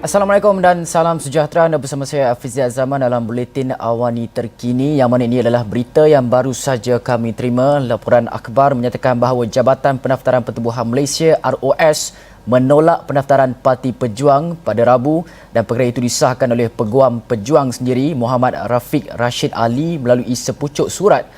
Assalamualaikum dan salam sejahtera. Anda bersama saya Afiziah Zaman dalam Buletin Awani Terkini, yang mana ini adalah berita yang baru saja kami terima. Laporan akhbar menyatakan bahawa Jabatan Pendaftaran Pertubuhan Malaysia ROS menolak pendaftaran Parti Pejuang pada Rabu, dan perkara itu disahkan oleh Peguam Pejuang sendiri Muhammad Rafiq Rashid Ali melalui sepucuk surat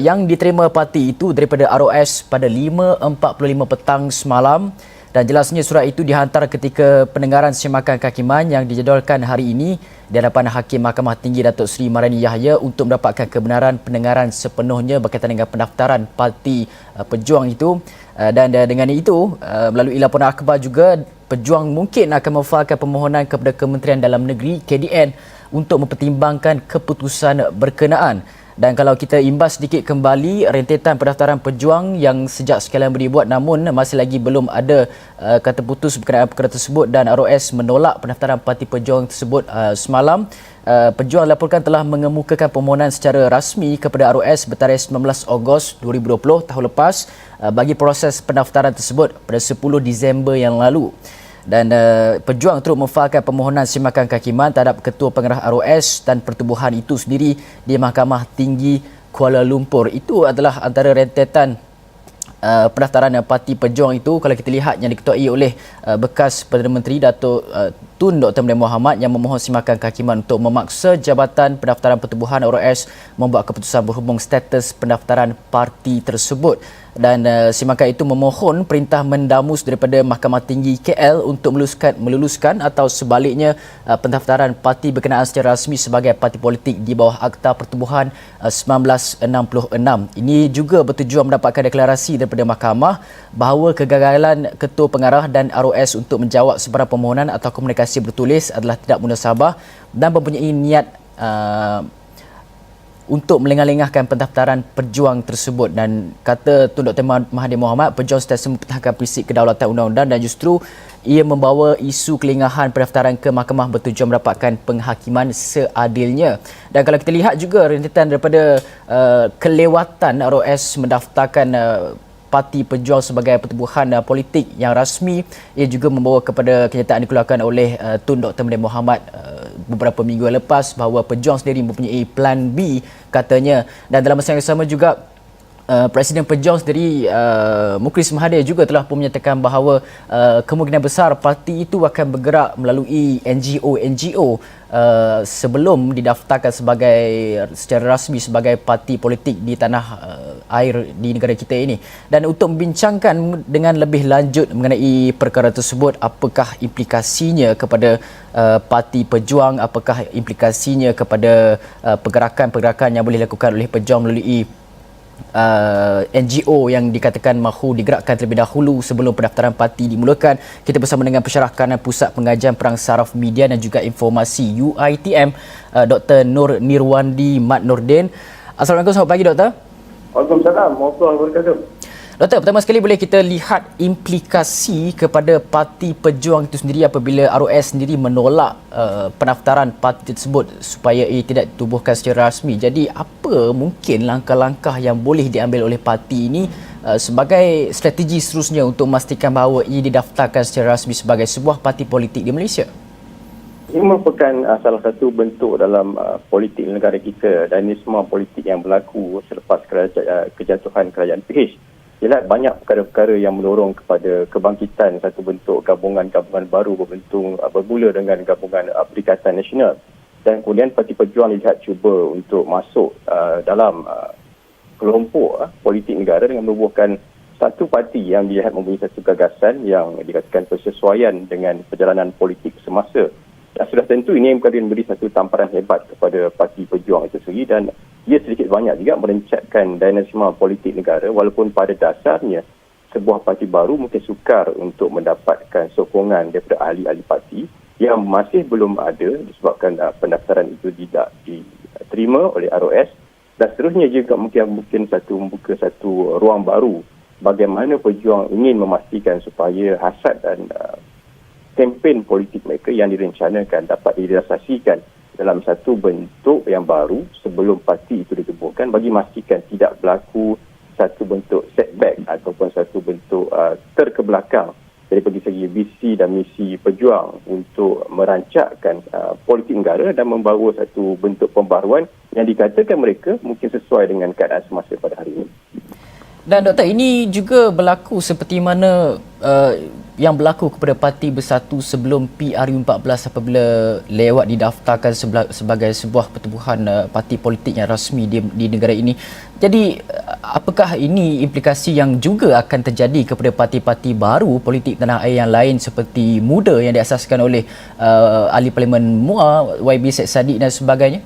yang diterima parti itu daripada ROS pada 5.45 petang semalam. Dan jelasnya surat itu dihantar ketika pendengaran semakan kehakiman yang dijadualkan hari ini di hadapan Hakim Mahkamah Tinggi Datuk Seri Marani Yahya untuk mendapatkan kebenaran pendengaran sepenuhnya berkaitan dengan pendaftaran Parti Pejuang itu. Dan dengan itu, melalui laporan akhbar juga, Pejuang mungkin akan memfailkan permohonan kepada Kementerian Dalam Negeri KDN untuk mempertimbangkan keputusan berkenaan. Dan kalau kita imbas sedikit kembali rentetan pendaftaran Pejuang yang sejak sekian lama dibuat, namun masih lagi belum ada kata putus berkenaan perkara tersebut, dan ROS menolak pendaftaran Parti Pejuang tersebut semalam. Pejuang laporkan telah mengemukakan permohonan secara rasmi kepada ROS bertarikh 19 Ogos 2020 tahun lepas bagi proses pendaftaran tersebut pada 10 Disember yang lalu. Dan Pejuang turut memfailkan permohonan semakan kehakiman terhadap Ketua Pengarah ROS dan pertubuhan itu sendiri di Mahkamah Tinggi Kuala Lumpur. Itu adalah antara rentetan pendaftaran Parti Pejuang itu, kalau kita lihat, yang diketuai oleh bekas Perdana Menteri Datuk Tun Dr. Mahathir Mohamad, yang memohon semakan kehakiman untuk memaksa Jabatan Pendaftaran Pertubuhan ROS membuat keputusan berhubung status pendaftaran parti tersebut. Dan semakan itu memohon perintah mendamus daripada Mahkamah Tinggi KL untuk meluluskan atau sebaliknya pendaftaran parti berkenaan secara rasmi sebagai parti politik di bawah Akta Pertubuhan 1966. Ini juga bertujuan mendapatkan deklarasi daripada mahkamah bahawa kegagalan Ketua Pengarah dan ROS untuk menjawab sebarang permohonan atau komunikasi bertulis adalah tidak munasabah dan mempunyai niat untuk melengah-lengahkan pendaftaran Pejuang tersebut. Dan kata Tun Dr. Mahathir Mohamad, Pejuang sentiasa mempertahankan prinsip kedaulatan undang-undang dan justru ia membawa isu kelengahan pendaftaran ke mahkamah bertujuan mendapatkan penghakiman seadilnya. Dan kalau kita lihat juga rentetan daripada kelewatan ROS mendaftarkan Parti Pejuang sebagai pertubuhan politik yang rasmi, ia juga membawa kepada kenyataan dikeluarkan oleh Tun Dr. Mahathir Mohamad beberapa minggu lepas bahawa Pejuang sendiri mempunyai plan B, katanya. Dan dalam masa yang sama juga, Presiden Pejuang sendiri Mukhlis Mahathir juga telah pun menyatakan bahawa kemungkinan besar parti itu akan bergerak melalui NGO sebelum didaftarkan secara rasmi sebagai parti politik di tanah air di negara kita ini. Dan untuk membincangkan dengan lebih lanjut mengenai perkara tersebut, apakah implikasinya kepada Parti Pejuang, apakah implikasinya kepada pergerakan-pergerakan yang boleh dilakukan oleh Pejuang melalui NGO yang dikatakan mahu digerakkan terlebih dahulu sebelum pendaftaran parti dimulakan. Kita bersama dengan Pensyarah Kanan Pusat Pengajian Perang Saraf Media dan juga Informasi UiTM, Dr. Nur Nirwandi Mat Nordin. Assalamualaikum, selamat pagi Doktor. Waalaikumsalam warahmatullahi wabarakatuh. Doktor, pertama sekali boleh kita lihat implikasi kepada Parti Pejuang itu sendiri apabila ROS sendiri menolak pendaftaran parti tersebut supaya ia tidak ditubuhkan secara rasmi. Jadi apa mungkin langkah-langkah yang boleh diambil oleh parti ini sebagai strategi seterusnya untuk memastikan bahawa ia didaftarkan secara rasmi sebagai sebuah parti politik di Malaysia? Ini merupakan salah satu bentuk dalam politik negara kita, dan ini semua politik yang berlaku selepas kejatuhan kerajaan PH. Ialah banyak perkara-perkara yang mendorong kepada kebangkitan satu bentuk gabungan-gabungan baru bermula dengan gabungan Perikatan Nasional. Dan kemudian Parti Pejuang dilihat cuba untuk masuk dalam kelompok politik negara dengan menubuhkan satu parti yang dilihat mempunyai satu gagasan yang dikatakan bersesuaian dengan perjalanan politik semasa. Dan sudah tentu ini akan memberi satu tamparan hebat kepada Parti Pejuang itu sendiri, dan ia sedikit banyak juga merencatkan dinamisme politik negara, walaupun pada dasarnya sebuah parti baru mungkin sukar untuk mendapatkan sokongan daripada ahli-ahli parti yang masih belum ada disebabkan pendaftaran itu tidak diterima oleh ROS. Dan seterusnya juga mungkin membuka satu ruang baru bagaimana Pejuang ingin memastikan supaya hasad dan kempen politik mereka yang direncanakan dapat direalisasikan dalam satu bentuk yang baru sebelum parti itu ditubuhkan, bagi memastikan tidak berlaku satu bentuk setback ataupun satu bentuk terkebelakang dari segi visi dan misi pejuang untuk merancakkan politik negara dan membawa satu bentuk pembaruan yang dikatakan mereka mungkin sesuai dengan keadaan semasa pada hari ini. Dan Doktor, ini juga berlaku seperti mana yang berlaku kepada Parti Bersatu sebelum PRU14 apabila lewat didaftarkan sebagai sebuah pertubuhan parti politik yang rasmi di negara ini. Jadi, apakah ini implikasi yang juga akan terjadi kepada parti-parti baru politik tanah air yang lain seperti MUDA yang diasaskan oleh Ahli Parlimen MUA, YB Syed Saddiq dan sebagainya?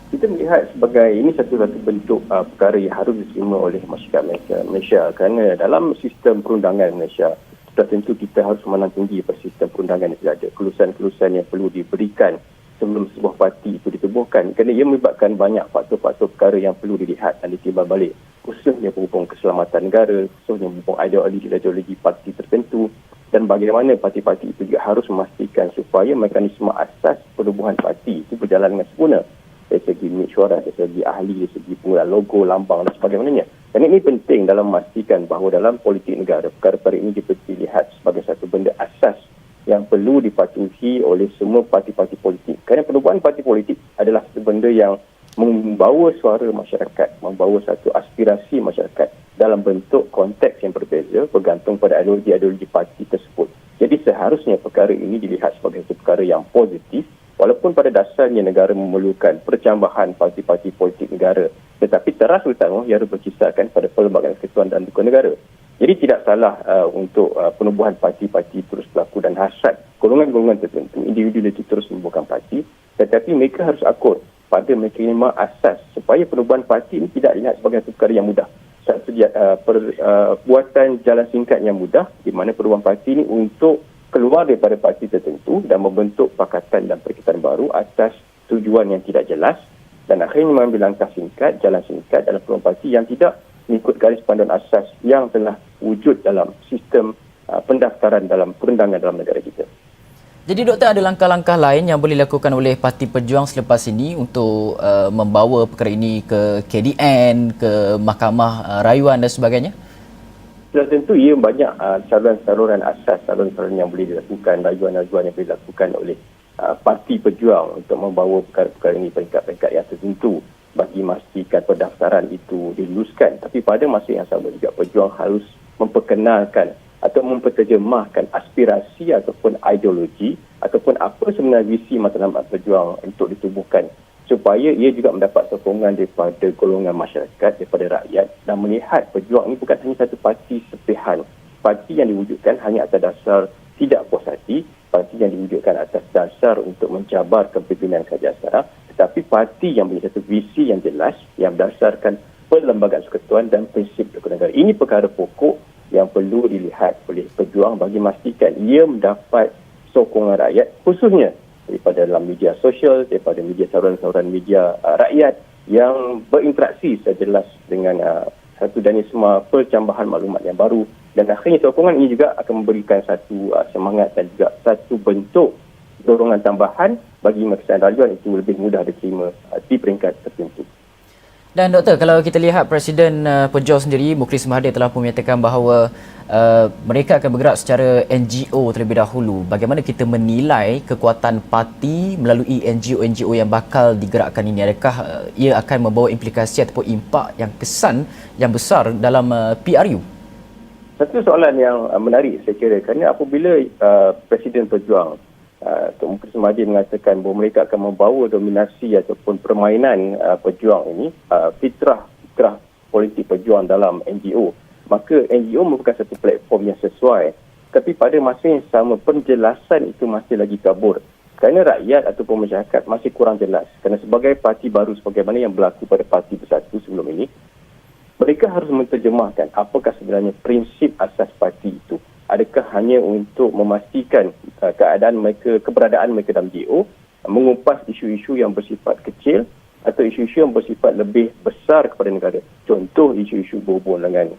Kita melihat sebagai ini satu-satu bentuk perkara yang harus diterima oleh masyarakat Malaysia kerana dalam sistem perundangan Malaysia sudah tentu kita harus memandang tinggi pada sistem perundangan yang sudah ada, kelulusan-kelulusan yang perlu diberikan sebelum sebuah parti itu ditubuhkan kerana ia melibatkan banyak faktor-faktor perkara yang perlu dilihat dan ditimbang balik, khususnya berhubung keselamatan negara, khususnya berhubung ideologi parti tertentu dan bagaimana parti-parti itu juga harus memastikan supaya mekanisme asas penubuhan parti itu berjalan dengan sempurna dari segi mesyuarat, dari segi ahli, dari segi penggunaan logo, lambang dan sebagainya. Dan ini penting dalam memastikan bahawa dalam politik negara, perkara-perkara ini dilihat sebagai satu benda asas yang perlu dipatuhi oleh semua parti-parti politik. Kerana penubuhan parti politik adalah satu benda yang membawa suara masyarakat, membawa satu aspirasi masyarakat dalam bentuk konteks yang berbeza bergantung pada ideologi parti tersebut. Jadi seharusnya perkara ini dilihat sebagai satu perkara yang positif. Walaupun pada dasarnya negara memerlukan percambahan parti-parti politik negara, tetapi teras utama ia harus berkisarkan pada perlembagaan persekutuan dan dukungan negara. Jadi tidak salah untuk penubuhan parti-parti terus berlaku dan hasrat golongan-golongan tertentu, individu itu terus membubuhkan parti, tetapi mereka harus akur pada mekanisme asas supaya penubuhan parti ini tidak dilihat sebagai satu perkara yang mudah. Satu perbuatan jalan singkat yang mudah di mana penubuhan parti ini untuk keluar daripada parti tertentu dan membentuk pakatan dan perikatan baru atas tujuan yang tidak jelas dan akhirnya mengambil langkah singkat, jalan singkat dalam peluang parti yang tidak mengikut garis panduan asas yang telah wujud dalam sistem pendaftaran dalam perundangan dalam negara kita. Jadi Doktor, ada langkah-langkah lain yang boleh dilakukan oleh Parti Pejuang selepas ini untuk membawa perkara ini ke KDN, ke Mahkamah Rayuan dan sebagainya? Sudah tentu ia banyak saluran-saluran asas, saluran-saluran yang boleh dilakukan, rayuan-rayuan yang boleh dilakukan oleh Parti Pejuang untuk membawa perkara-perkara ini peringkat-peringkat yang tertentu bagi memastikan pendaftaran itu diluluskan. Tapi pada masa yang sama juga Pejuang harus memperkenalkan atau memperterjemahkan aspirasi ataupun ideologi ataupun apa sebenarnya visi matlamat Pejuang untuk ditubuhkan supaya ia juga mendapat sokongan daripada golongan masyarakat, daripada rakyat dan melihat Pejuang ini bukan hanya satu parti sepihan, parti yang diwujudkan hanya atas dasar tidak puas hati, parti yang diwujudkan atas dasar untuk mencabar kepimpinan kerajaan sekarang, tetapi parti yang mempunyai satu visi yang jelas yang berdasarkan perlembagaan persekutuan dan prinsip hukum negara. Ini perkara pokok yang perlu dilihat oleh Pejuang bagi memastikan ia mendapat sokongan rakyat khususnya daripada dalam media sosial, daripada media saluran-saluran media rakyat yang berinteraksi secara jelas dengan satu dinamisme percambahan maklumat yang baru dan akhirnya sokongan ini juga akan memberikan satu semangat dan juga satu bentuk dorongan tambahan bagi mekanisme rayuan itu lebih mudah diterima di peringkat tertentu. Dan Doktor, kalau kita lihat Presiden Pejuang sendiri, Mukhlis Mahathir telah pun menyatakan bahawa mereka akan bergerak secara NGO terlebih dahulu. Bagaimana kita menilai kekuatan parti melalui NGO-NGO yang bakal digerakkan ini? Adakah ia akan membawa implikasi ataupun impak yang kesan yang besar dalam PRU? Satu soalan yang menarik saya kira kerana apabila Presiden Pejuang Mukhlis Mahathir mengatakan bahawa mereka akan membawa dominasi ataupun permainan Pejuang ini, fitrah politik Pejuang dalam NGO, maka NGO merupakan satu platform yang sesuai. Tapi pada masa yang sama, penjelasan itu masih lagi kabur. Kerana rakyat ataupun masyarakat masih kurang jelas. Kerana sebagai parti baru sebagaimana yang berlaku pada Parti Bersatu sebelum ini, mereka harus menterjemahkan apakah sebenarnya prinsip asas parti itu. Adakah hanya untuk memastikan keadaan mereka, keberadaan mereka dalam NGO, mengumpas isu-isu yang bersifat kecil atau isu-isu yang bersifat lebih besar kepada negara. Contoh isu-isu berhubung dengan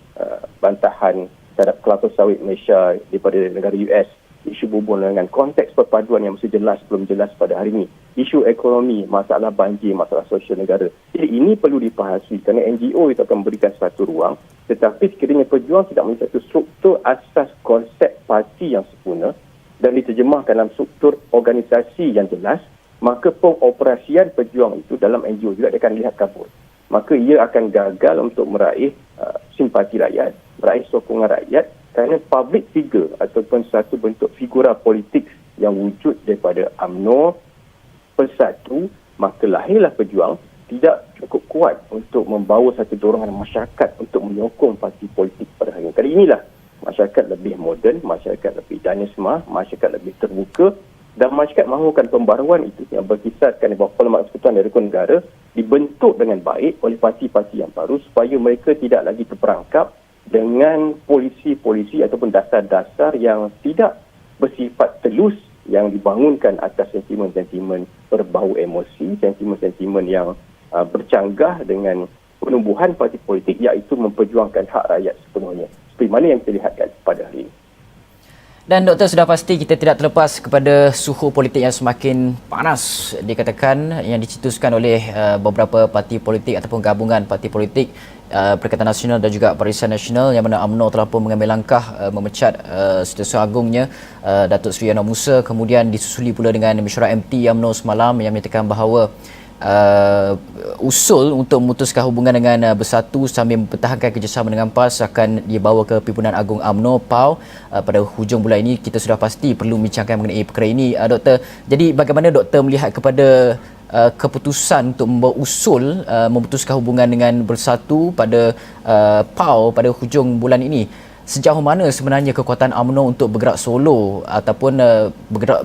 bantahan terhadap kelapa sawit Malaysia daripada negara US, isu berhubung dengan konteks perpaduan yang mesti jelas belum jelas pada hari ini, isu ekonomi, masalah banjir, masalah sosial negara. Jadi ini perlu dipahami kerana NGO itu akan memberikan satu ruang, tetapi sekiranya Pejuang tidak memiliki satu struktur asas konsep parti yang sempurna dan diterjemahkan dalam struktur organisasi yang jelas, maka pengoperasian pejuang itu dalam NGO juga dia akan lihat kabur. Maka ia akan gagal untuk meraih simpati rakyat, meraih sokongan rakyat kerana public figure ataupun satu bentuk figura politik yang wujud daripada UMNO Persatu, maka lahirlah pejuang tidak cukup kuat untuk membawa satu dorongan masyarakat untuk menyokong parti politik pada hari ini. Kali inilah masyarakat lebih moden, masyarakat lebih dinamisme, masyarakat lebih terbuka dan masyarakat mahukan pembaruan itu yang berkisarkan di bawah Parlimen Persekutuan dan Rukun Negara dibentuk dengan baik oleh parti-parti yang baru supaya mereka tidak lagi terperangkap dengan polisi-polisi ataupun dasar-dasar yang tidak bersifat telus yang dibangunkan atas sentimen-sentimen berbau emosi, sentimen-sentimen yang bercanggah dengan penumbuhan parti politik iaitu memperjuangkan hak rakyat sepenuhnya. Seperti mana yang kita lihatkan pada hari ini. Dan Doktor, sudah pasti kita tidak terlepas kepada suhu politik yang semakin panas dikatakan yang dicetuskan oleh beberapa parti politik ataupun gabungan parti politik Perikatan Nasional dan juga Barisan Nasional yang mana UMNO telah pun mengambil langkah memecat Setiausaha Agungnya Datuk Seri Anwar Musa, kemudian disusuli pula dengan mesyuarat MT UMNO semalam yang menyatakan bahawa usul untuk memutuskan hubungan dengan Bersatu sambil mempertahankan kerjasama dengan PAS akan dibawa ke Pimpinan Agung UMNO PAU pada hujung bulan ini. Kita sudah pasti perlu membincangkan mengenai perkara ini, Doktor. Jadi bagaimana Doktor melihat kepada keputusan untuk membawa usul memutuskan hubungan dengan Bersatu pada PAU pada hujung bulan ini? Sejauh mana sebenarnya kekuatan UMNO untuk bergerak solo ataupun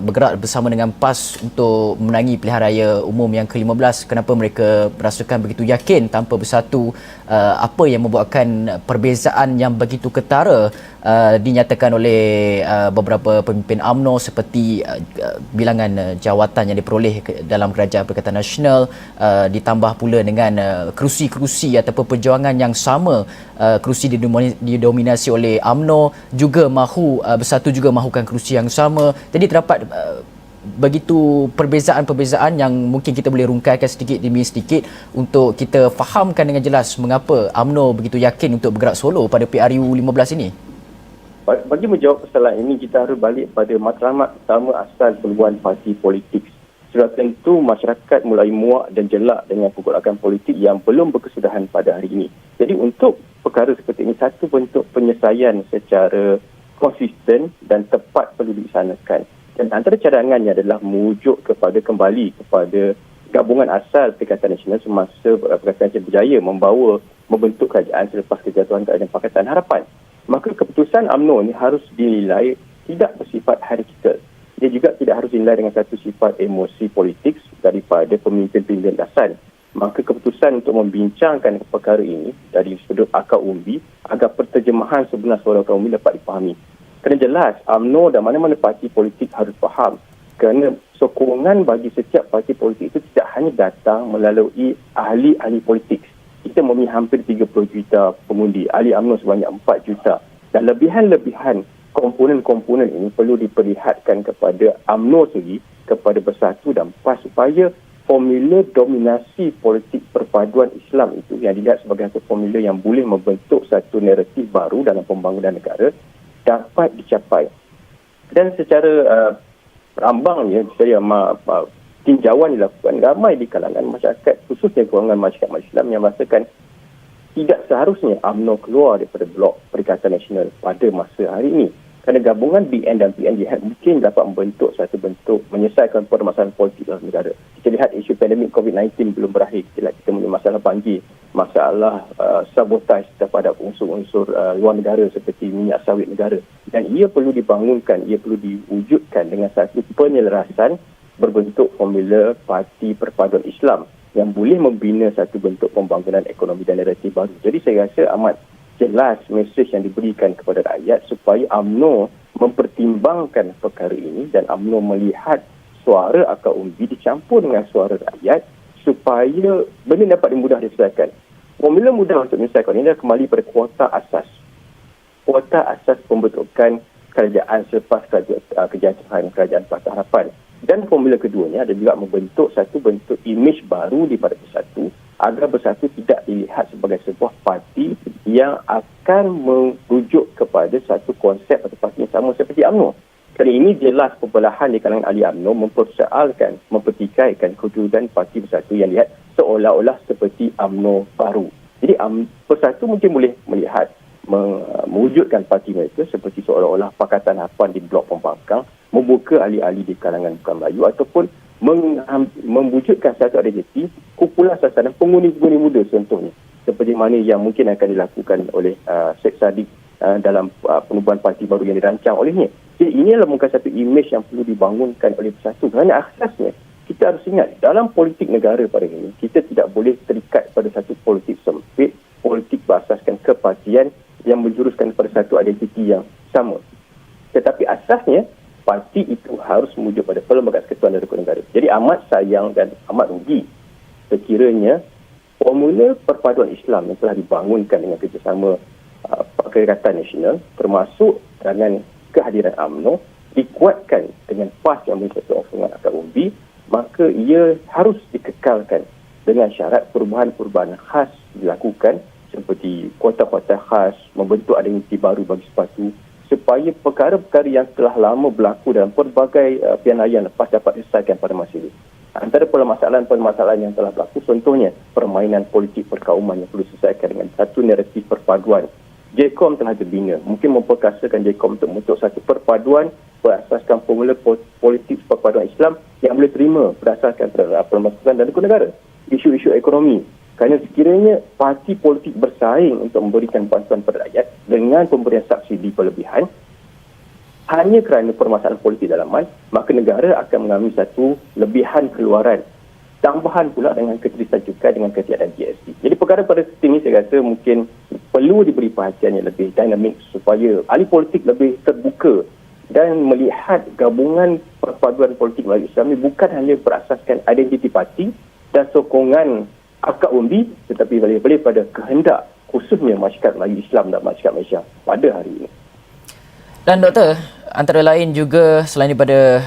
bergerak bersama dengan PAS untuk memenangi pilihan raya umum yang ke-15? Kenapa mereka merasakan begitu yakin tanpa Bersatu? Apa yang membuatkan perbezaan yang begitu ketara dinyatakan oleh beberapa pemimpin UMNO seperti bilangan jawatan yang diperoleh dalam Kerajaan Perikatan Nasional, ditambah pula dengan kerusi-kerusi ataupun perjuangan yang sama, kerusi didominasi oleh UMNO juga mahu Bersatu juga mahukan kerusi yang sama. Jadi terdapat begitu perbezaan-perbezaan yang mungkin kita boleh rungkaikan sedikit demi sedikit untuk kita fahamkan dengan jelas mengapa UMNO begitu yakin untuk bergerak solo pada PRU 15 ini. Bagi menjawab persoalan ini, kita harus balik pada matlamat utama asal peluang parti politik. Sudah tentu masyarakat mulai muak dan jelak dengan pergolakan politik yang belum berkesudahan pada hari ini. Jadi untuk perkara seperti ini, satu bentuk penyelesaian secara konsisten dan tepat perlu dilaksanakan. Dan antara cadangannya adalah merujuk kembali kepada gabungan asal Perikatan Nasional semasa Perikatan Nasional berjaya membentuk kerajaan selepas kejatuhan Kerajaan Pakatan Harapan. Maka keputusan UMNO ini harus dinilai tidak bersifat hierarkikal. Dia juga tidak harus dinilai dengan satu sifat emosi politik daripada pemimpin-pemimpin dasar. Maka keputusan untuk membincangkan perkara ini dari sudut akar umbi agar penterjemahan sebenar suara akar umbi dapat dipahami. Kerana jelas UMNO dan mana-mana parti politik harus faham kerana sokongan bagi setiap parti politik itu tidak hanya datang melalui ahli-ahli politik. Kita mempunyai hampir 30 juta pengundi, ahli UMNO sebanyak 4 juta. Dan lebihan-lebihan komponen-komponen ini perlu diperlihatkan kepada UMNO sendiri, kepada Bersatu dan PAS supaya formula dominasi politik perpaduan Islam itu yang dilihat sebagai satu formula yang boleh membentuk satu naratif baru dalam pembangunan negara dapat dicapai. Dan secara rambangnya, saya tinjauan dilakukan ramai di kalangan masyarakat, khususnya golongan masyarakat Islam yang merasakan tidak seharusnya UMNO keluar daripada blok Perikatan Nasional pada masa hari ini. Kerana gabungan BN dan PNJ mungkin dapat membentuk satu bentuk menyelesaikan permasalahan politik dalam negara. Kita lihat isu pandemik COVID-19 belum berakhir. Kita mempunyai masalah banjir, masalah sabotaj terhadap unsur-unsur luar negara seperti minyak sawit negara. Dan ia perlu dibangunkan, ia perlu diwujudkan dengan satu penyelarasan berbentuk formula parti perpaduan Islam yang boleh membina satu bentuk pembangunan ekonomi dan naratif baru. Jadi saya rasa amat jelas mesej yang diberikan kepada rakyat supaya UMNO mempertimbangkan perkara ini dan UMNO melihat suara akar umbi dicampur dengan suara rakyat supaya benda dapat dimudah diselesaikan. Formula mudah untuk menyelesaikan ini adalah kembali pada kuota asas. Kuota asas pembentukan kerajaan selepas kejatuhan Kerajaan Pakatan Harapan. Dan formula keduanya ada juga membentuk satu bentuk imej baru daripada Bersatu agar Bersatu tidak dilihat sebagai sebuah parti yang akan merujuk kepada satu konsep atau parti yang sama seperti UMNO. Kerana ini jelas pembelahan di kalangan ahli UMNO mempersoalkan, mempertikaikan kewujudan Parti Bersatu yang lihat seolah-olah seperti UMNO baru. Jadi Bersatu mungkin boleh melihat mewujudkan parti mereka seperti seolah-olah Pakatan Harapan di Blok Pembangkang, membuka ahli-ahli di kalangan bukan Melayu ataupun mewujudkan satu identiti kumpulan sasaran pengundi-pengundi muda contohnya. Seperti mana yang mungkin akan dilakukan oleh Sheikh Sadiq dalam penubuhan parti baru yang dirancang olehnya. Jadi ini adalah bukan satu imej yang perlu dibangunkan oleh Bersatu. Kerana asasnya, kita harus ingat, dalam politik negara pada ini, kita tidak boleh terikat pada satu politik sempit, politik berasaskan kepartian yang menjuruskan pada satu identiti yang sama. Tetapi asasnya, parti itu harus merujuk pada Perlembagaan Kesatuan dan Rukun Negara. Jadi amat sayang dan amat rugi sekiranya formula perpaduan Islam yang telah dibangunkan dengan kerjasama Perikatan Nasional termasuk dengan kehadiran UMNO dikuatkan dengan PAS yang memiliki satu offengan akar umbi, maka ia harus dikekalkan dengan syarat perubahan-perubahan khas dilakukan seperti kuota-kuota khas, membentuk identiti baru bagi sepatu supaya perkara-perkara yang telah lama berlaku dalam pelbagai pianayaan lepas dapat diselesaikan pada masa ini. Antara permasalahan-permasalahan yang telah berlaku, contohnya permainan politik perkauman yang perlu diselesaikan dengan satu naratif perpaduan. JKOM telah dibina, mungkin memperkasakan JKOM untuk membentuk satu perpaduan berasaskan formula politik perpaduan Islam yang boleh terima berdasarkan terhadap Perlembagaan dan Rukun Negara. Isu-isu ekonomi, kerana sekiranya parti politik bersaing untuk memberikan bantuan kepada rakyat dengan pemberian subsidi berlebihan hanya kerana permasalahan politik dalaman, maka negara akan mengalami satu lebihan keluaran. Tambahan pula dengan keterusan cukai dengan ketiadaan GST. Jadi perkara pada titik ini saya rasa mungkin perlu diberi perhatian yang lebih dinamik supaya ahli politik lebih terbuka dan melihat gabungan perpaduan politik Melayu Islam ini bukan hanya berasaskan identiti parti dan sokongan akar umbi, tetapi lebih pada kehendak khususnya masyarakat Melayu Islam dan masyarakat Malaysia pada hari ini. Dan Doktor, antara lain juga selain daripada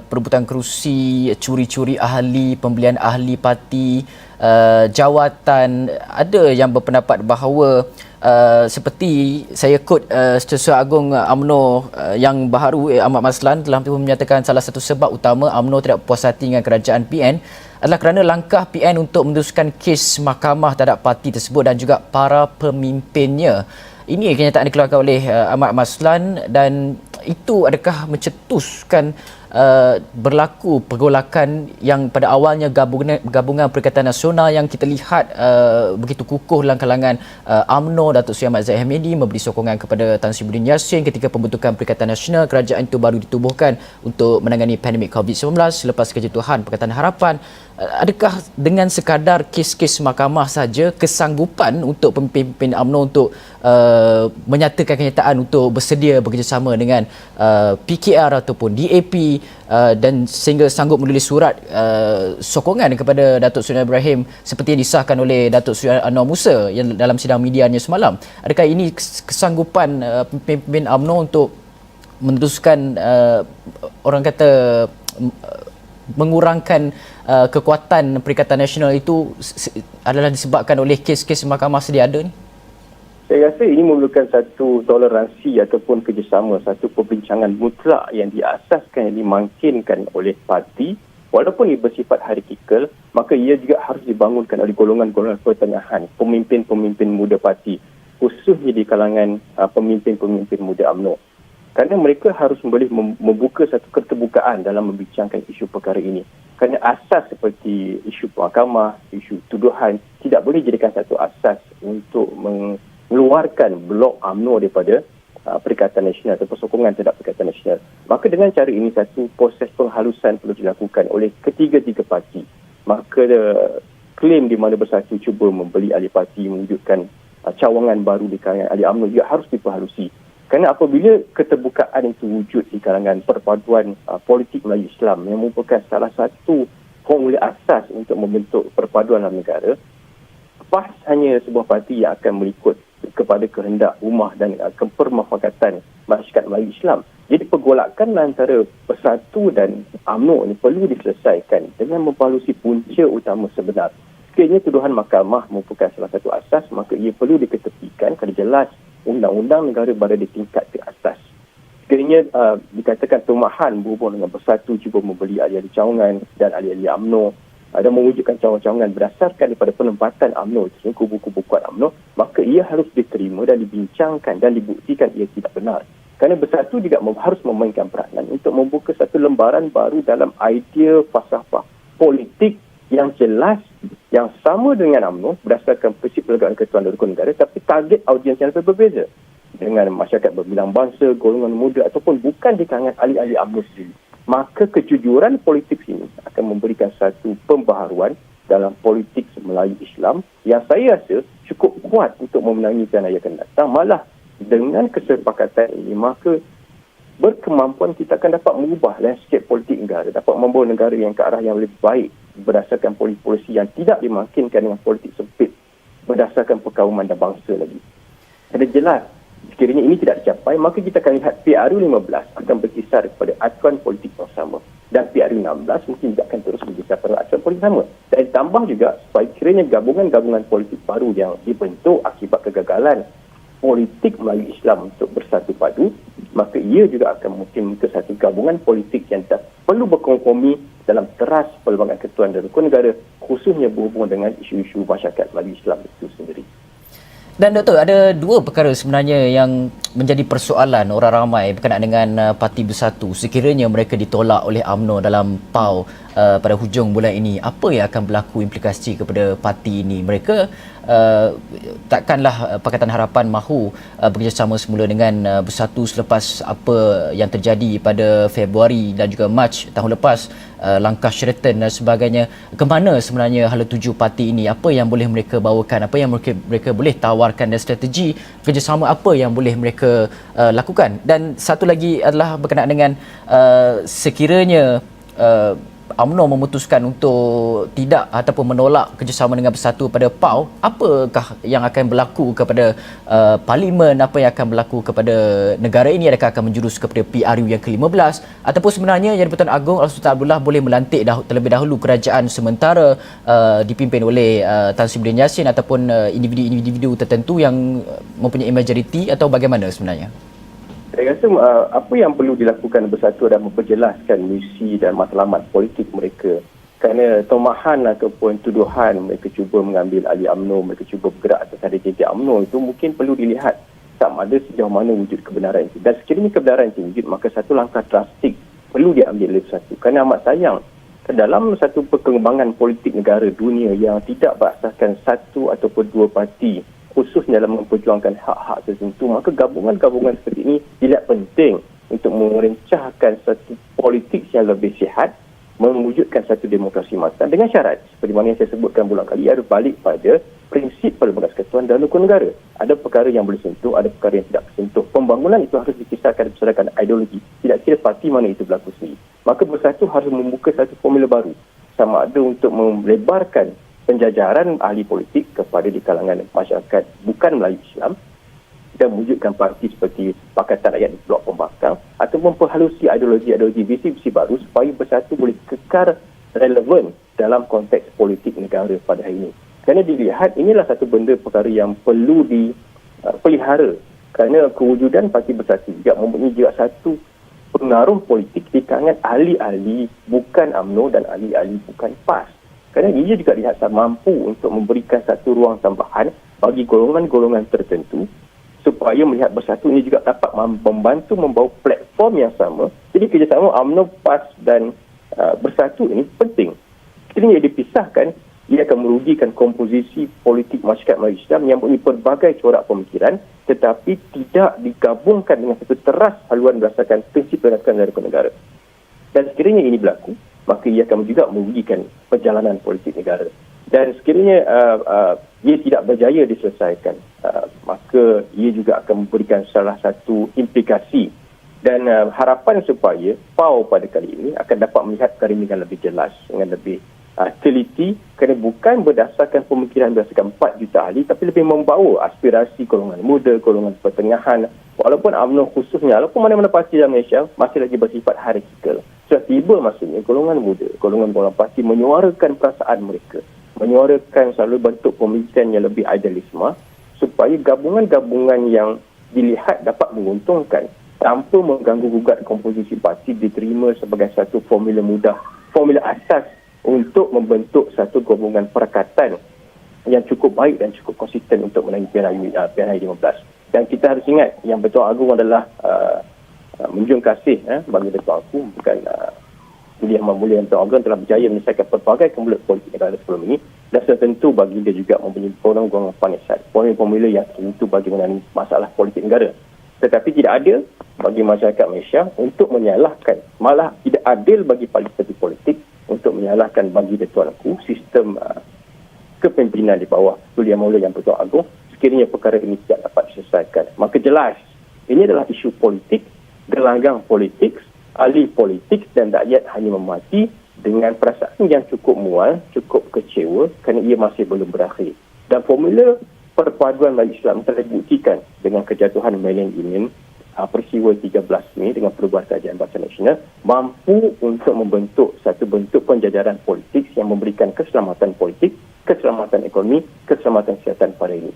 perebutan kerusi, curi-curi ahli, pembelian ahli parti, jawatan, ada yang berpendapat bahawa seperti saya kod Setiausaha Agung UMNO yang baharu Ahmad Maslan telah menyatakan salah satu sebab utama UMNO tidak puas hati dengan kerajaan PN adalah kerana langkah PN untuk meneruskan kes mahkamah terhadap parti tersebut dan juga para pemimpinnya. Ini kenyataan dikeluarkan oleh Ahmad Maslan dan itu adakah mencetuskan berlaku pergolakan yang pada awalnya gabungan Perikatan Nasional yang kita lihat begitu kukuh dalam kalangan UMNO, Datuk Seri Ahmad Zahid Hamidi memberi sokongan kepada Tan Sri Muhyiddin Yassin ketika pembentukan Perikatan Nasional. Kerajaan itu baru ditubuhkan untuk menangani pandemik COVID-19 selepas kejatuhan Pakatan Harapan. Adakah dengan sekadar kes-kes mahkamah saja kesanggupan untuk pemimpin UMNO untuk menyatakan kenyataan untuk bersedia bekerjasama dengan PKR ataupun DAP dan sehingga sanggup menulis surat sokongan kepada Datuk Seri Ibrahim seperti yang disahkan oleh Datuk Seri Anwar Musa yang dalam sidang medianya semalam? Adakah ini kesanggupan pemimpin UMNO untuk meneruskan orang kata mengurangkan kekuatan Perikatan Nasional itu adalah disebabkan oleh kes-kes mahkamah sedia ada ni? Saya rasa ini memerlukan satu toleransi ataupun kerjasama, satu perbincangan mutlak yang diasaskan, yang dimangkinkan oleh parti. Walaupun ia bersifat hierarkikal, maka ia juga harus dibangunkan oleh golongan-golongan pertengahan, pemimpin-pemimpin muda parti, khususnya di kalangan pemimpin-pemimpin muda UMNO. Kerana mereka harus boleh membuka satu keterbukaan dalam membincangkan isu perkara ini. Kerana asas seperti isu mahkamah, isu tuduhan tidak boleh jadikan satu asas untuk mengeluarkan blok UMNO daripada Perikatan Nasional atau sokongan terhadap Perikatan Nasional. Maka dengan cara ini satu proses penghalusan perlu dilakukan oleh ketiga-tiga parti. Maka klaim di mana Bersatu cuba membeli ahli parti, mewujudkan cawangan baru di kalangan ahli UMNO juga harus diperhalusi. Kerana apabila keterbukaan itu wujud di kalangan perpaduan politik Melayu Islam yang merupakan salah satu formula asas untuk membentuk perpaduan dalam negara, PAS hanya sebuah parti yang akan mengikut kepada kehendak ummah dan kepermufakatan masyarakat Melayu Islam. Jadi pergolakan antara Bersatu dan UMNO ini perlu diselesaikan dengan memperhalusi punca utama sebenar. Sekiranya tuduhan mahkamah merupakan salah satu asas, maka ia perlu diketepikan kerana jelas undang-undang negara berada di tingkat ke atas. sekiranya dikatakan Tumahan berhubung dengan Bersatu cuba membeli ahli-ahli cawangan dan ahli-ahli UMNO dan mewujudkan cawangan-cawangan berdasarkan daripada penempatan UMNO, kubu-kubu kuat UMNO, maka ia harus diterima dan dibincangkan dan dibuktikan ia tidak benar. Kerana Bersatu juga harus memainkan peranan untuk membuka satu lembaran baru dalam idea falsafah politik yang jelas, yang sama dengan UMNO berdasarkan prinsip penegakan ketuhanan dan rukun negara, tapi target audiens yang berbeza dengan masyarakat berbilang bangsa, golongan muda ataupun bukan di kalangan ahli-ahli UMNO sendiri. Maka kejujuran politik ini akan memberikan satu pembaharuan dalam politik Melayu Islam yang saya rasa cukup kuat untuk memenangi pilihan yang akan datang. Malah dengan kesepakatan ini, maka berkemampuan kita akan dapat mengubah landscape politik negara, dapat membawa negara yang ke arah yang lebih baik berdasarkan polisi yang tidak dimakinkan dengan politik sempit berdasarkan perkauman dan bangsa lagi. Ada jelas, sekiranya ini tidak dicapai, maka kita akan lihat PRU 15 akan berkisar kepada acuan politik yang sama. Dan PRU 16 mungkin juga akan terus berkisar pada acuan politik sama. Dan ditambah juga, supaya kiranya gabungan-gabungan politik baru yang dibentuk akibat kegagalan politik Melayu Islam untuk bersatu padu, maka ia juga akan mungkin ke satu gabungan politik yang perlu berkompromi dalam teras pelbagai ketuhanan dan rukun negara, khususnya berhubung dengan isu-isu masyarakat Melayu Islam itu sendiri. Dan Doktor, ada dua perkara sebenarnya yang menjadi persoalan orang ramai berkenaan dengan Parti Bersatu. Sekiranya mereka ditolak oleh UMNO dalam PAU pada hujung bulan ini, apa yang akan berlaku implikasi kepada parti ini? Mereka takkanlah Pakatan Harapan mahu bekerjasama semula dengan Bersatu selepas apa yang terjadi pada Februari dan juga Mac tahun lepas, langkah Sheraton dan sebagainya. Ke mana sebenarnya hala tuju parti ini? Apa yang boleh mereka bawakan? Apa yang mereka boleh tawarkan, dan strategi kerjasama apa yang boleh mereka lakukan? Dan satu lagi adalah berkenaan dengan sekiranya UMNO memutuskan untuk tidak ataupun menolak kerjasama dengan Bersatu pada PAU, apakah yang akan berlaku kepada Parlimen, apa yang akan berlaku kepada negara ini? Adakah akan menjurus kepada PRU yang ke-15 ataupun sebenarnya Yang di-Pertuan Agong Sultan Abdullah boleh melantik terlebih dahulu kerajaan sementara dipimpin oleh Tan Sri Muhyiddin Yassin ataupun individu-individu tertentu yang mempunyai majoriti, atau bagaimana sebenarnya? Saya rasa apa yang perlu dilakukan Bersatu adalah memperjelaskan misi dan matlamat politik mereka. Kerana tomahan ataupun tuduhan mereka cuba mengambil alih UMNO, mereka cuba bergerak atas ada JJ UMNO, itu mungkin perlu dilihat sama ada sejauh mana wujud kebenaran itu. Dan sekiranya kebenaran itu wujud, maka satu langkah drastik perlu diambil oleh Bersatu. Kerana amat sayang, dalam satu perkembangan politik negara dunia yang tidak berasaskan satu ataupun dua parti, khususnya dalam memperjuangkan hak-hak tertentu, maka gabungan-gabungan seperti ini dilihat penting untuk merencahkan satu politik yang lebih sihat, mewujudkan satu demokrasi matang dengan syarat seperti mana yang saya sebutkan berulang kali, harus balik pada prinsip pelbagai kesatuan dan rukun negara. Ada perkara yang boleh sentuh, ada perkara yang tidak sentuh. Pembangunan itu harus dikisarkan berdasarkan ideologi, tidak kira parti mana itu berlaku sendiri. Maka Bersatu harus membuka satu formula baru, sama ada untuk melebarkan penjajaran ahli politik kepada di kalangan masyarakat bukan Melayu Islam dan mewujudkan parti seperti Pakatan Rakyat di Blok Pembangkang, atau memperhalusi ideologi-ideologi visi-visi baru supaya Bersatu boleh kekal relevan dalam konteks politik negara pada hari ini. Kerana dilihat inilah satu benda perkara yang perlu dipelihara, kerana kewujudan Parti Bersatu juga mempunyai juga satu pengaruh politik di kalangan ahli-ahli bukan UMNO dan ahli-ahli bukan PAS. Kerana ia juga lihat mampu untuk memberikan satu ruang tambahan bagi golongan-golongan tertentu supaya melihat Bersatu ini juga dapat membantu membawa platform yang sama. Jadi kerjasama UMNO, PAS dan Bersatu ini penting. Sekiranya ia dipisahkan, ia akan merugikan komposisi politik masyarakat Melayu Islam yang mempunyai pelbagai corak pemikiran tetapi tidak digabungkan dengan satu teras haluan berdasarkan prinsip peraturan dari negara. Dan sekiranya ini berlaku, maka ia akan juga merugikan perjalanan politik negara. Dan sekiranya ia tidak berjaya diselesaikan, maka ia juga akan memberikan salah satu implikasi dan harapan supaya PAU pada kali ini akan dapat melihat perkara ini dengan lebih jelas, dengan lebih teliti, kerana bukan berdasarkan pemikiran berdasarkan 4 juta ahli, tapi lebih membawa aspirasi golongan muda, golongan pertengahan, walaupun UMNO khususnya, walaupun mana-mana parti dalam Malaysia masih lagi bersifat hierarkikal. Sudah tiba masanya golongan muda, golongan-golongan parti menyuarakan perasaan mereka, menyuarakan selalu bentuk pemikiran yang lebih idealisme, supaya gabungan-gabungan yang dilihat dapat menguntungkan tanpa mengganggu gugat komposisi parti diterima sebagai satu formula mudah, formula asas untuk membentuk satu gabungan perkatan yang cukup baik dan cukup konsisten untuk menangani Pilihan Raya 15. Dan kita harus ingat yang Bertuan Agong adalah menjunjung kasih bagi Datuk aku, bukan Yang Mulia Bertuan Agong telah berjaya menyelesaikan pelbagai kemulut politik negara sebelum ini, dan sudah tentu bagi dia juga mempunyai golongan panisat, formula yang tentu bagi menangani masalah politik negara. Tetapi tidak adil bagi masyarakat Malaysia untuk menyalahkan, malah tidak adil bagi parti politik untuk menyalahkan bagi Datuk aku sistem kepimpinan di bawah Yang Mulia Yang Bertuan Agong sekiranya perkara ini tidak dapat diselesaikan. Maka jelas ini adalah isu politik, gelanggang politik, ahli politik, dan rakyat hanya memati dengan perasaan yang cukup mual, cukup kecewa kerana ia masih belum berakhir. Dan formula perpaduan Melayu Islam telah dibuktikan dengan kejatuhan Malian Union, peristiwa 13 Mei dengan perubahan kerajaan Barisan Nasional mampu untuk membentuk satu bentuk penjajaran politik yang memberikan keselamatan politik, keselamatan ekonomi, keselamatan kesihatan pada ini.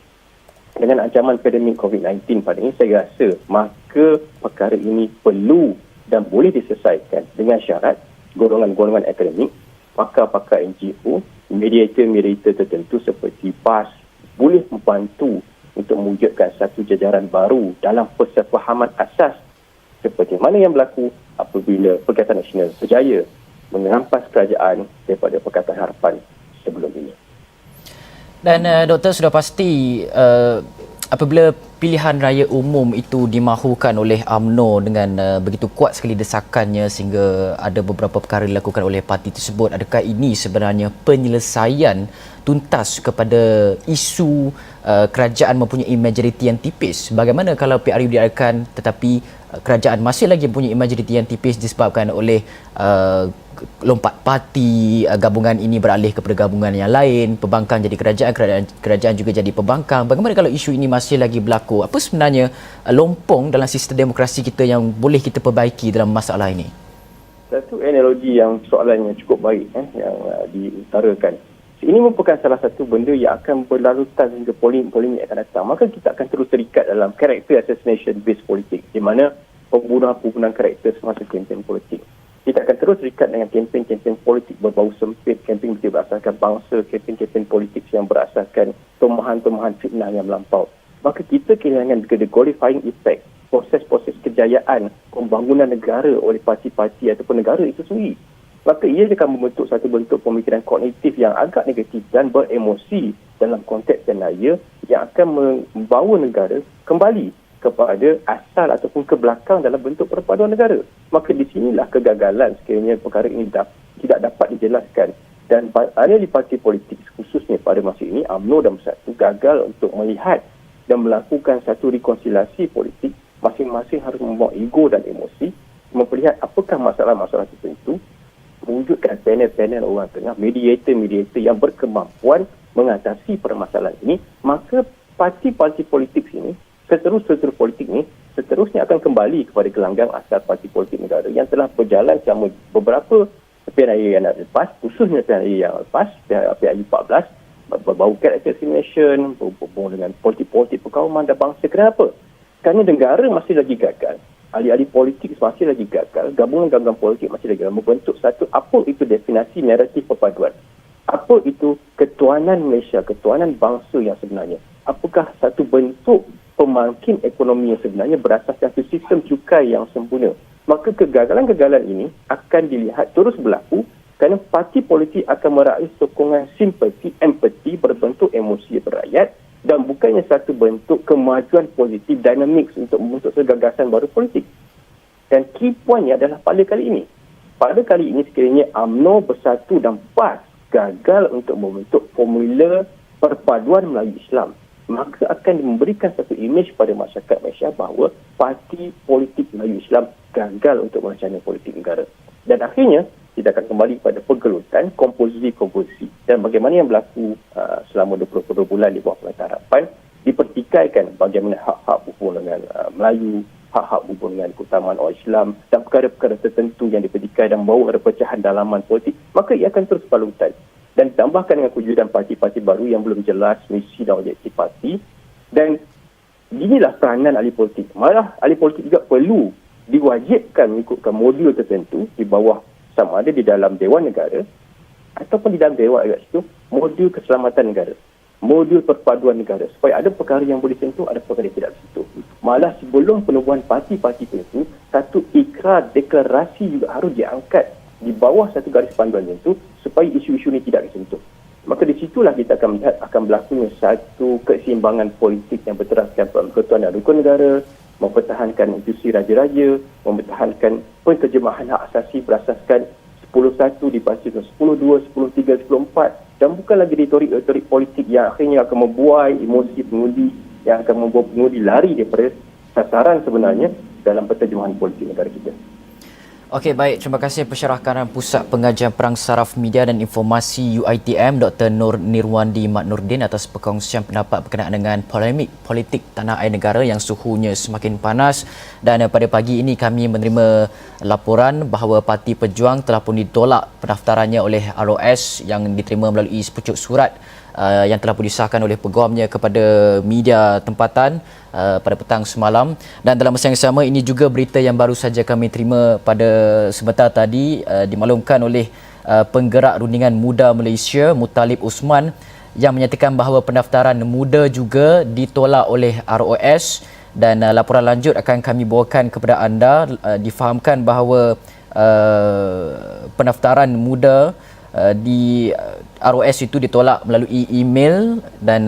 Dengan ancaman pandemik COVID-19 pada ini, saya rasa maka perkara ini perlu dan boleh diselesaikan dengan syarat golongan-golongan akademik, pakar-pakar NGO, mediator-mediator tertentu seperti PAS boleh membantu untuk mewujudkan satu jajaran baru dalam persefahaman asas seperti mana yang berlaku apabila Perikatan Nasional berjaya mengerampas kerajaan daripada Pakatan Harapan sebelum ini. Dan Doktor, sudah pasti apabila pilihan raya umum itu dimahukan oleh UMNO dengan begitu kuat sekali desakannya sehingga ada beberapa perkara dilakukan oleh parti tersebut, adakah ini sebenarnya penyelesaian tuntas kepada isu kerajaan mempunyai majoriti yang tipis? Bagaimana kalau PRU diadakan tetapi kerajaan masih lagi mempunyai majoriti yang tipis disebabkan oleh lompat parti, gabungan ini beralih kepada gabungan yang lain, pembangkang jadi kerajaan juga jadi pembangkang. Bagaimana kalau isu ini masih lagi berlaku? Apa sebenarnya lompong dalam sistem demokrasi kita yang boleh kita perbaiki dalam masalah ini? Satu analogi yang soalannya cukup baik yang diutarakan. Ini merupakan salah satu benda yang akan berlarutan hingga polemik yang akan datang. Maka kita akan terus terikat dalam character assassination based politik, di mana pembunuhan karakter semasa kempen politik. Kita akan terus terikat dengan kempen-kempen politik berbau sempit, kempen berasaskan bangsa, kempen-kempen politik yang berasaskan tumahan-tumahan fitnah yang melampau. Maka kita kehilangan the qualifying effect, proses-proses kejayaan pembangunan negara oleh parti-parti ataupun negara itu sendiri. Maka ia akan membentuk satu bentuk pemikiran kognitif yang agak negatif dan beremosi dalam konteks dan raya yang akan membawa negara kembali kepada asal ataupun ke belakang dalam bentuk perpaduan negara. Maka di sinilah kegagalan sekiranya perkara ini tidak dapat dijelaskan. Dan ahli parti politik khususnya pada masa ini, UMNO dan Bersatu gagal untuk melihat dan melakukan satu rekonsiliasi politik. Masing-masing harus membawa ego dan emosi, melihat apakah masalah-masalah tertentu, mewujudkan panel-panel orang tengah, mediator-mediator yang berkemampuan mengatasi permasalahan ini. Maka parti-parti politik ini, seterus-terus politik ini seterusnya akan kembali kepada gelanggang asal parti politik negara yang telah berjalan selama beberapa pilihan raya yang lepas, khususnya pilihan raya yang lepas, pilihan raya 14, berbau character assassination, berhubung dengan politik-politik perkauman dan bangsa. Kenapa? Kerana negara masih lagi gagal, ahli-ahli politik masih lagi gagal, gabungan-gabungan politik masih lagi gagal membentuk satu, apa itu definisi naratif perpaduan, apa itu ketuanan Malaysia, ketuanan bangsa yang sebenarnya, apakah satu bentuk pemangkin ekonomi yang sebenarnya berasaskan satu sistem cukai yang sempurna. Maka kegagalan-kegagalan ini akan dilihat terus berlaku kerana parti politik akan meraih sokongan simpati, empati berbentuk emosi rakyat dan bukannya satu bentuk kemajuan positif, dinamik untuk membentuk gagasan baru politik. Dan key pointnya adalah pada kali ini. Pada kali ini sekiranya UMNO, Bersatu dan PAS gagal untuk membentuk formula perpaduan Melayu Islam, maka akan memberikan satu imej pada masyarakat Malaysia bahawa parti politik Melayu Islam gagal untuk merancang politik negara. Dan akhirnya, kita akan kembali pada pergelutan komposisi dan bagaimana yang berlaku selama 22 bulan di bawah Pakatan Harapan, dipertikaikan bagaimana hak-hak berhubung dengan Melayu, hak-hak berhubung dengan keutamaan orang Islam dan perkara-perkara tertentu yang dipertikai dan membawa perpecahan dalaman politik, maka ia akan terus berlalutan. Dan ditambahkan dengan kewujudan parti-parti baru yang belum jelas misi dan objektif parti, dan inilah peranan ahli politik. Malah ahli politik juga perlu diwajibkan mengikutkan modul tertentu di bawah, sama ada di dalam Dewan Negara ataupun di dalam Dewan Negara itu, modul keselamatan negara, modul perpaduan negara, supaya ada perkara yang boleh sentuh, ada perkara yang tidak sentuh. Malah sebelum penubuhan parti-parti tertentu, satu ikrar deklarasi juga harus diangkat di bawah satu garis panduan tertentu supaya isu-isu ini tidak disentuh. Maka di situlah kita akan melihat akan berlakunya satu keseimbangan politik yang berteraskan persekutuan dan rukun negara, mempertahankan institusi raja-raja, mempertahankan penterjemahan hak asasi berasaskan 10.1 dibaca 10.2, 10.3, 10.4, dan bukan lagi retorik politik yang akhirnya akan membuai emosi pengundi, yang akan membuat pengundi lari daripada sasaran sebenarnya dalam penterjemahan politik negara kita. Okey, baik. Terima kasih Pensyarahkanan Pusat Pengajian Perang Saraf Media dan Informasi UiTM Dr. Nur Nirwandi Mat Nordin atas perkongsian pendapat berkenaan dengan polemik politik tanah air negara yang suhunya semakin panas. Dan pada pagi ini kami menerima laporan bahawa Parti Pejuang telah pun ditolak pendaftarannya oleh ROS yang diterima melalui sepucuk surat yang telah pun disahkan oleh peguamnya kepada media tempatan pada petang semalam. Dan dalam masa yang sama, ini juga berita yang baru saja kami terima pada sebentar tadi, dimaklumkan oleh penggerak Rundingan Muda Malaysia Mutalib Osman yang menyatakan bahawa pendaftaran muda juga ditolak oleh ROS. Dan laporan lanjut akan kami bawakan kepada anda. Difahamkan bahawa pendaftaran muda di ROS itu ditolak melalui email, dan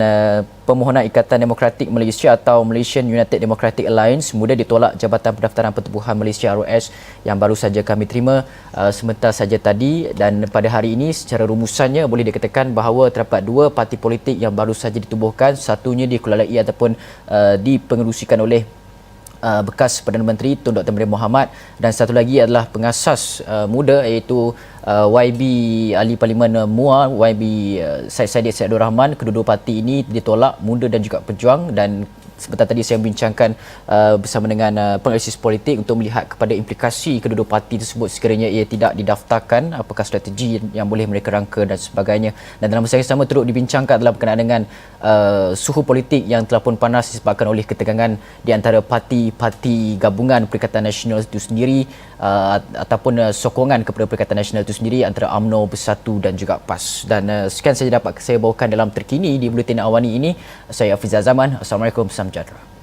Permohonan Ikatan Demokratik Malaysia atau Malaysian United Democratic Alliance muda ditolak Jabatan Pendaftaran Pertubuhan Malaysia ROS yang baru saja kami terima sebentar saja tadi. Dan pada hari ini secara rumusannya boleh dikatakan bahawa terdapat dua parti politik yang baru saja ditubuhkan, satunya dikelolai ataupun dipengerusikan oleh bekas Perdana Menteri Tun Dr. Mahathir Mohamad, dan satu lagi adalah pengasas muda iaitu YB Ahli Parlimen MUA, YB Syed Saddiq Syed Abdul Rahman. Kedua-dua parti ini ditolak, muda dan juga pejuang. Dan sebentar tadi saya membincangkan bersama dengan penganalisis politik untuk melihat kepada implikasi kedua-dua parti tersebut sekiranya ia tidak didaftarkan, apakah strategi yang boleh mereka rangka dan sebagainya. Dan dalam masa yang sama turut dibincangkan dalam berkenaan dengan suhu politik yang telah pun panas disebabkan oleh ketegangan di antara parti-parti gabungan Perikatan Nasional itu sendiri ataupun sokongan kepada Perikatan Nasional itu sendiri antara UMNO, Bersatu dan juga PAS. Dan sekian saja dapat saya bawakan dalam terkini di Buletin Awani ini. Saya Hafizah Zaman. Assalamualaikum. Salam sejahtera.